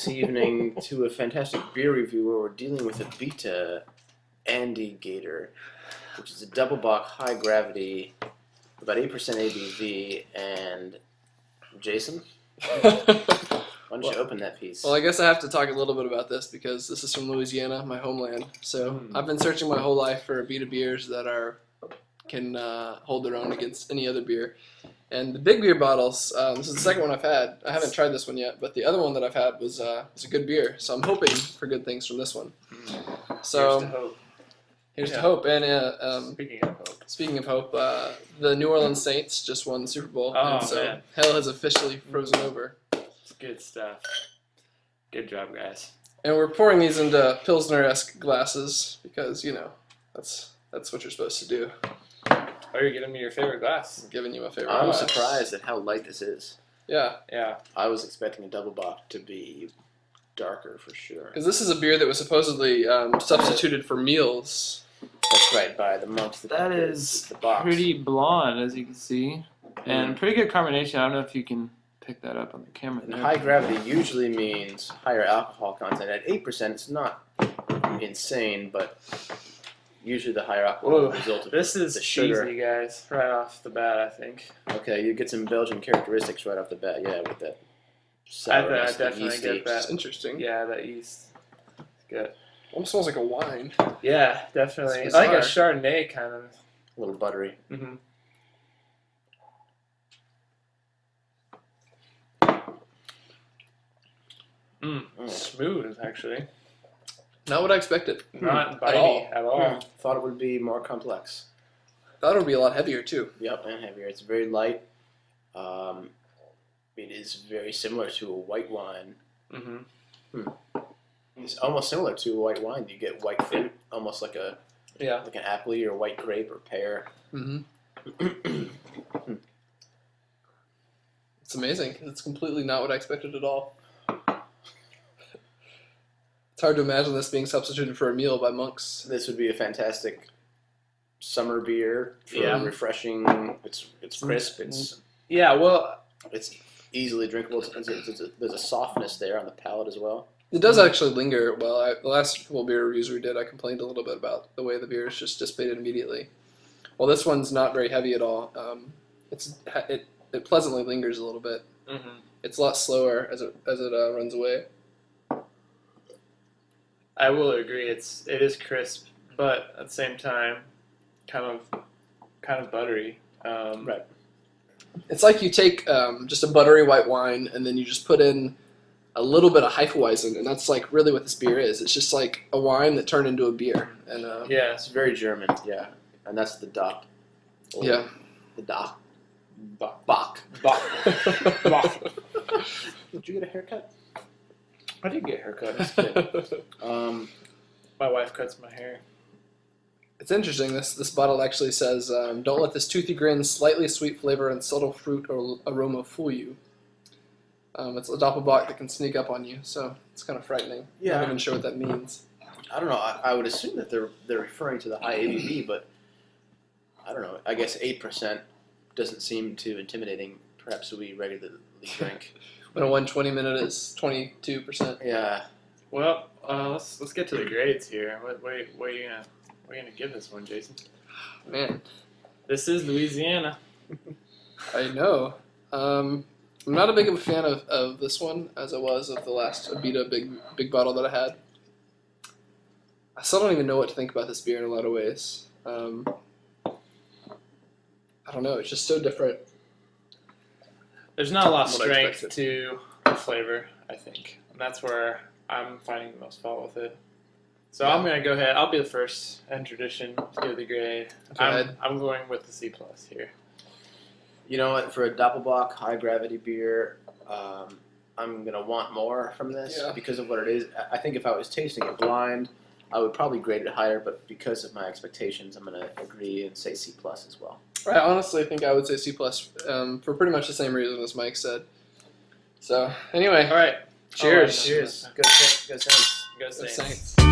this evening to a fantastic beer review where we're dealing with Abita Gator, which is a Dopplebock high gravity, about 8% ABV. And Jason, why don't you open that piece? Well, I guess I have to talk a little bit about this because this is from Louisiana, my homeland. So I've been searching my whole life for Abita beers that can hold their own against any other beer. And the big beer bottles, this is the second one I've had. I haven't tried this one yet, but the other one that I've had was a good beer. So I'm hoping for good things from this one. So here's to hope. And speaking of hope, the New Orleans Saints just won the Super Bowl. Oh, and so man. hell has officially frozen over. It's good stuff. Good job, guys. And we're pouring these into Pilsner-esque glasses because, you know, that's what you're supposed to do. Oh, you're giving me your favorite glass. I'm giving you my favorite I'm glass. surprised at how light this is. Yeah. Yeah. I was expecting a Dopplebock to be darker for sure. Because this is a beer that was supposedly substituted for meals. That's right, by the monks. That is the box. pretty blonde, as you can see. And pretty good carbonation. I don't know if you can pick that up on the camera. And high gravity usually means higher alcohol content. At 8%, it's not insane, but usually the higher alcohol Whoa, result of this is the sugar. cheesy, guys, right off the bat, I think. Okay, you get some Belgian characteristics right off the bat, yeah, with that I sourness, the definitely yeasty. get that. It's interesting. Yeah, that yeast. It's good. Almost smells like a wine. Yeah, definitely. It's Like a bizarre. Chardonnay kind of. A little buttery. Mm-hmm. Smooth, actually. Not what I expected. Not At all. bitey at all. Thought it would be more complex. Thought it would be a lot heavier, too. Yep, and heavier. It's very light. It is very similar to a white wine. Mm-hmm. It's almost similar to a white wine. You get white fruit, almost like an apple or white grape or pear. Mm-hmm. It's amazing. It's completely not what I expected at all. It's hard to imagine this being substituted for a meal by monks. This would be a fantastic summer beer for refreshing. It's crisp. It's easily drinkable. There's a softness there on the palate as well. It does actually linger well. The last couple beer reviews we did, I complained a little bit about the way the beer is just dissipated immediately. Well, this one's not very heavy at all. It pleasantly lingers a little bit. Mm-hmm. It's a lot slower as it runs away. I will agree. It is crisp, but at the same time, kind of buttery. Right. It's like you take just a buttery white wine and then you just put in a little bit of Hefeweizen, and that's like really what this beer is. It's just like a wine that turned into a beer. And yeah, it's very German. Yeah, and that's the Dop. Yeah. The Dop. Bach. Did you get a haircut? I did get a haircut. That's good. My wife cuts my hair. It's interesting. This bottle actually says, "Don't let this toothy grin, slightly sweet flavor, and subtle fruit or aroma fool you." It's a Dopplebock that can sneak up on you, so it's kind of frightening. Yeah. I'm not even sure what that means. I don't know. I would assume that they're referring to the high ABV, but I don't know. I guess 8% doesn't seem too intimidating. Perhaps we regularly drink. When a 120-minute is 22%. Yeah. Well, let's get to the grades here. What are you gonna give this one, Jason? Man, This is Louisiana. I know. I'm not a big of a fan of this one as I was of the last Abita big bottle that I had. I still don't even know what to think about this beer in a lot of ways. I don't know. It's just so different. There's not a lot of What I strength expected. to the flavor, I think. And that's where I'm finding the most fault with it. So Yeah. I'm going to go ahead. I'll be the first in tradition to give the grade. Go ahead. I'm going with the C+ here. You know what? For a Dopplebock high gravity beer, I'm gonna want more from this because of what it is. I think if I was tasting it blind, I would probably grade it higher. But because of my expectations, I'm gonna agree and say C+ as well. I honestly think I would say C+, for pretty much the same reason as Mike said. So, anyway. All right. Cheers. Cheers. Go Saints. Go Go Saints. Saints.